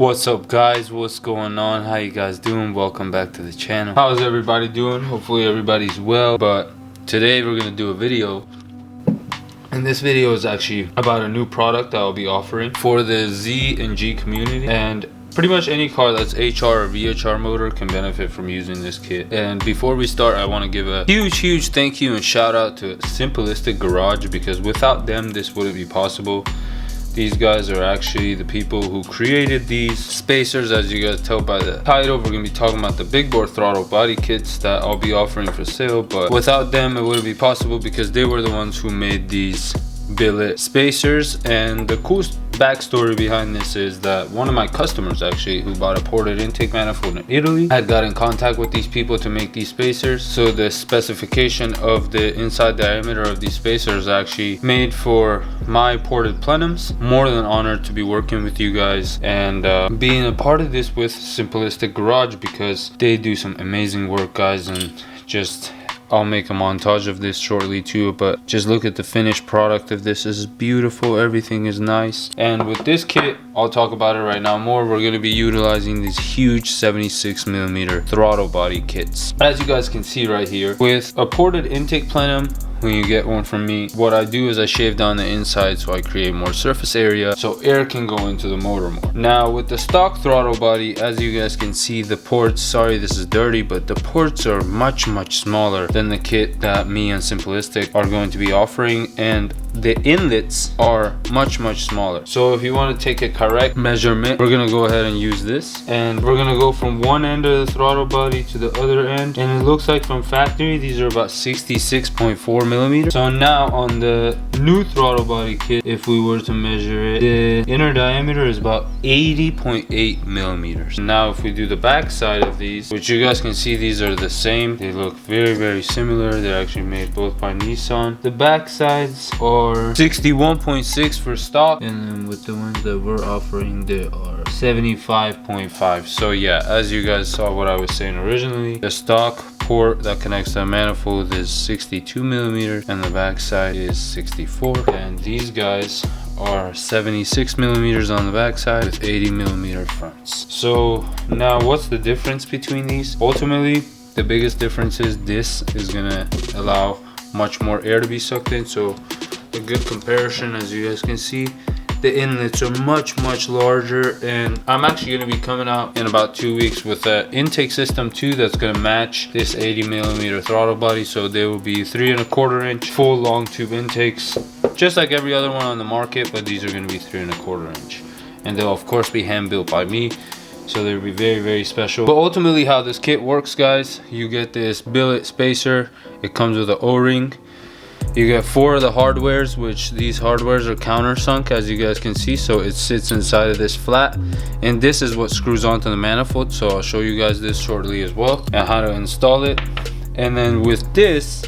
What's up guys, what's going on, how you guys doing? Welcome back to the channel. How's everybody doing? Hopefully everybody's well. But today we're gonna do a video, and this video is actually about a new product that I'll be offering for the Z and G community. And pretty much any car that's HR or VHR motor can benefit from using this kit. And before we start, I want to give a huge thank you and shout out to Simplistic Garage, because without them this wouldn't be possible. These guys are actually the people who created these spacers. As you guys tell by the title, we're going to be talking about the big bore throttle body kits that I'll be offering for sale. But without them it wouldn't be possible, because they were the ones who made these billet spacers. And the cool backstory behind this is that one of my customers, actually, who bought a ported intake manifold in Italy, had got in contact with these people to make these spacers. So the specification of the inside diameter of these spacers actually made for my ported plenums. More than honored to be working with you guys and being a part of this with Simplistic Garage, because they do some amazing work, guys. And just I'll make a montage of this shortly too, but just look at the finished product of this. This is beautiful, everything is nice. And with this kit, I'll talk about it right now more, we're going to be utilizing these huge 76mm throttle body kits. As you guys can see right here, with a ported intake plenum, when you get one from me, what I do is I shave down the inside so I create more surface area so air can go into the motor more. Now with the stock throttle body, as you guys can see, the ports, sorry this is dirty, but the ports are much smaller than the kit that me and Simplistic are going to be offering, and the inlets are much smaller. So if you want to take a correct measurement, we're gonna go ahead and use this, and we're gonna go from one end of the throttle body to the other end. And it looks like from factory these are about 66.4mm. So now on the new throttle body kit, if we were to measure it, the inner diameter is about 80.8mm. Now if we do the back side of these, which you guys can see, these are the same, they look very similar. They're actually made both by Nissan. The back sides are 61.6 for stock, and then with the ones that we're offering, they are 75.5. So yeah, as you guys saw what I was saying originally, the stock port that connects to the manifold is 62mm and the back side is 64, and these guys are 76mm on the back side with 80mm fronts. So now what's the difference between these? Ultimately, the biggest difference is this is gonna allow much more air to be sucked in. So a good comparison, as you guys can see, the inlets are much larger. And I'm actually going to be coming out in about 2 weeks with an intake system too that's going to match this 80mm throttle body. So they will be 3¼ inch full long tube intakes, just like every other one on the market, but these are going to be 3¼ inch, and they'll of course be hand built by me. So they'll be very special. But ultimately how this kit works, guys, you get this billet spacer. It comes with an O-ring. You get 4 of the hardwares, which these hardwares are countersunk, as you guys can see. So it sits inside of this flat, and this is what screws onto the manifold. So I'll show you guys this shortly as well, and how to install it. And then with this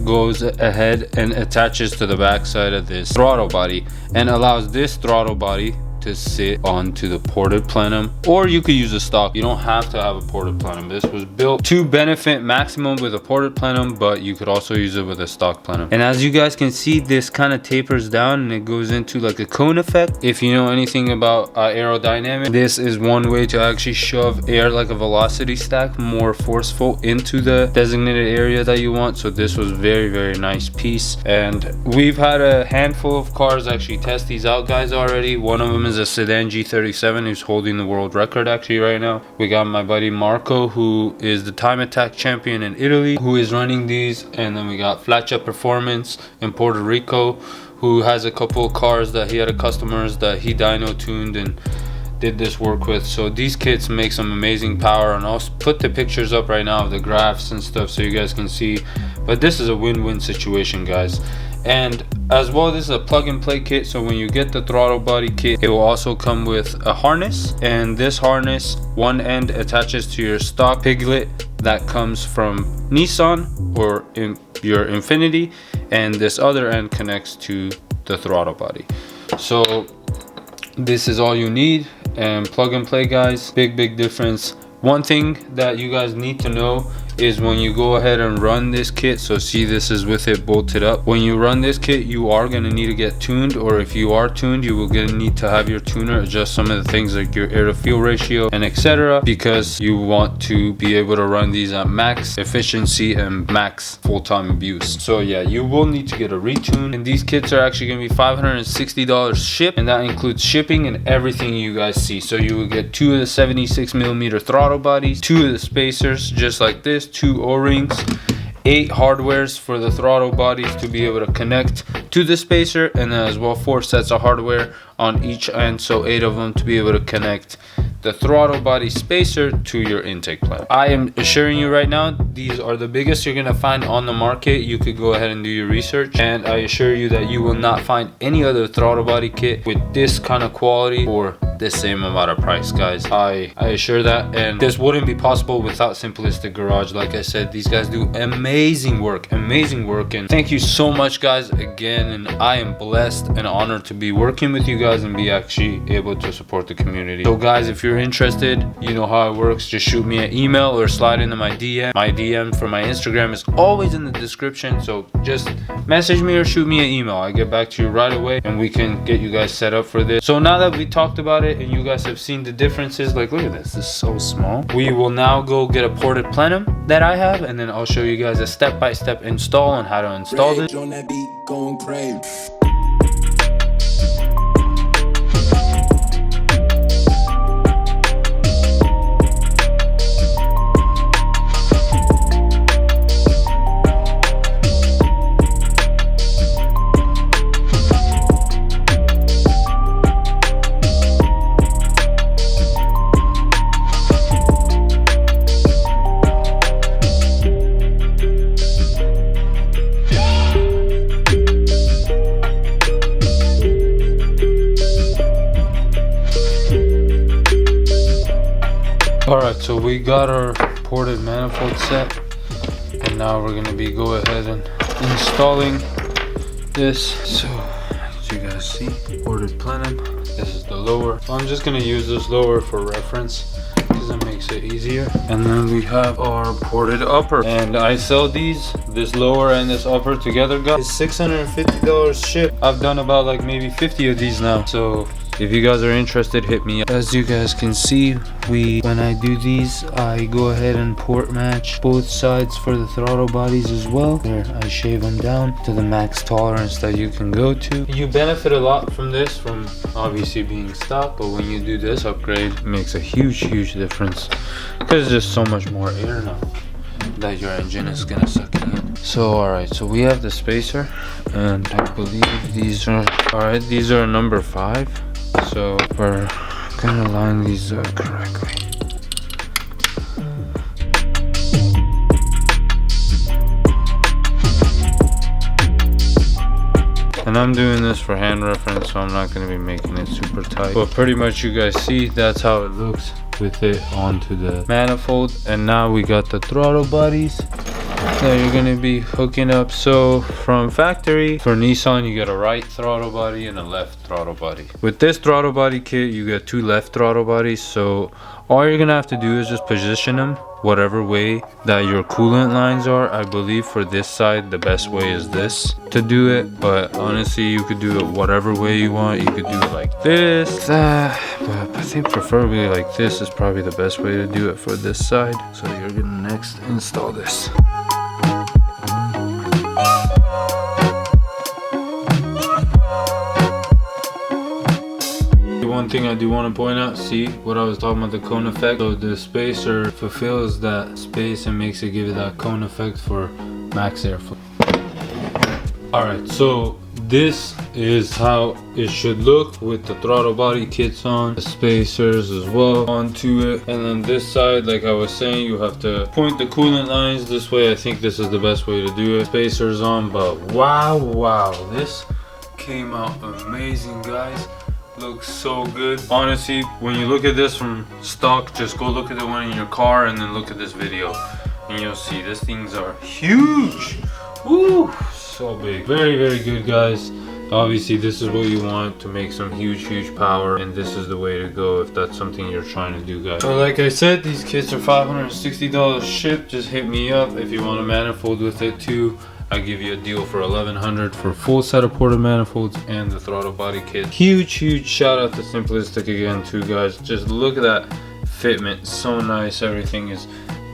goes ahead and attaches to the back side of this throttle body, and allows this throttle body to sit onto the ported plenum, or you could use a stock. You don't have to have a ported plenum. This was built to benefit maximum with a ported plenum, but you could also use it with a stock plenum. And as you guys can see, this kind of tapers down and it goes into like a cone effect. If you know anything about aerodynamics, this is one way to actually shove air like a velocity stack, more forceful, into the designated area that you want. So this was very nice piece, and we've had a handful of cars actually test these out, guys, already. One of them is a sedan G37 who's holding the world record actually right now. We got my buddy Marco, who is the time attack champion in Italy, who is running these. And then we got Flatjet Performance in Puerto Rico, who has a couple of cars that he had a customers that he dyno tuned and did this work with. So these kits make some amazing power, and I'll put the pictures up right now of the graphs and stuff so you guys can see. But this is a win-win situation, guys. And as well, this is a plug and play kit. So when you get the throttle body kit, it will also come with a harness, and this harness, one end attaches to your stock piglet that comes from Nissan or in your Infinity, and this other end connects to the throttle body. So this is all you need, and plug and play, guys. Big difference. One thing that you guys need to know is when you go ahead and run this kit. So see, this is with it bolted up. When you run this kit, you are going to need to get tuned, or if you are tuned, you will need to have your tuner adjust some of the things like your air to fuel ratio and etc, because you want to be able to run these at max efficiency and max full-time abuse. So yeah, you will need to get a retune, and these kits are actually going to be $560 shipped, and that includes shipping and everything you guys see. So you will get 2 of the 76mm throttle bodies, 2 of the spacers just like this, 2 O-rings, 8 hardwares for the throttle bodies to be able to connect to the spacer, and then as well 4 sets of hardware on each end, so 8 of them to be able to connect the throttle body spacer to your intake plant. I am assuring you right now, these are the biggest you're gonna find on the market. You could go ahead and do your research, and I assure you that you will not find any other throttle body kit with this kind of quality for the same amount of price, guys. I assure that, and this wouldn't be possible without Simplistic Garage. Like I said, these guys do amazing work, and thank you so much, guys, again. And I am blessed and honored to be working with you guys and be actually able to support the community. So guys, if you're interested, you know how it works. Just shoot me an email or slide into my DM. My DM for my Instagram is always in the description, so just message me or shoot me an email. I get back to you right away, and we can get you guys set up for this. So now that we talked about it and you guys have seen the differences, like look at this is so small, we will now go get a ported plenum that I have, and then I'll show you guys a step-by-step install on how to install this. On that beat, going crazy. Alright, so we got our ported manifold set, and now we're going to be go ahead and installing this. So as you guys see, ported plenum, this is the lower. So I'm just going to use this lower for reference because it makes it easier. And then we have our ported upper, and I sell these, this lower and this upper together, guys. It's $650 shipped. I've done about like maybe 50 of these now, so if you guys are interested, hit me up. As you guys can see, when I do these, I go ahead and port match both sides for the throttle bodies as well. There, I shave them down to the max tolerance that you can go to. You benefit a lot from this, from obviously being stock, but when you do this upgrade, it makes a huge difference because there's just so much more air now that your engine is gonna suck in. So alright, so we have the spacer, and I believe these are alright. These are number 5. So we're gonna line these up correctly. And I'm doing this for hand reference, so I'm not gonna be making it super tight. But pretty much you guys see, that's how it looks with it onto the manifold. And now we got the throttle bodies that you're gonna be hooking up. So from factory, for Nissan, you get a right throttle body and a left throttle body. With this throttle body kit, you get 2 left throttle bodies. So all you're gonna have to do is just position them whatever way that your coolant lines are. I believe for this side, the best way is this to do it, but honestly, you could do it whatever way you want. You could do it like this, that, but I think preferably like this is probably the best way to do it for this side. So you're gonna next install this. One thing I do want to point out, see what I was talking about, the cone effect. So the spacer fulfills that space and makes it give it that cone effect for max airflow. Alright, so this is how it should look with the throttle body kits on, the spacers as well onto it. And then this side, like I was saying, you have to point the coolant lines this way. I think this is the best way to do it. Spacers on, but wow, this came out amazing, guys. Looks so good. Honestly, when you look at this from stock, just go look at the one in your car and then look at this video, and you'll see these things are huge. Woo, so big. Very good, guys. Obviously this is what you want to make some huge power, and this is the way to go if that's something you're trying to do, guys. So like I said, these kits are $560 shipped. Just hit me up if you want a manifold with it too. I give you a deal for $1,100 for full set of ported manifolds and the throttle body kit. Huge shout out to Simplistic again too, guys. Just look at that fitment, so nice. Everything is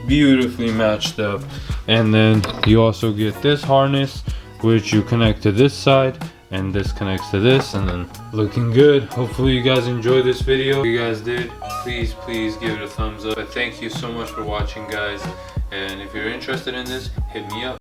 beautifully matched up. And then you also get this harness, which you connect to this side, and this connects to this, and then looking good. Hopefully you guys enjoyed this video. If you guys did, please give it a thumbs up. But thank you so much for watching, guys. And if you're interested in this, hit me up.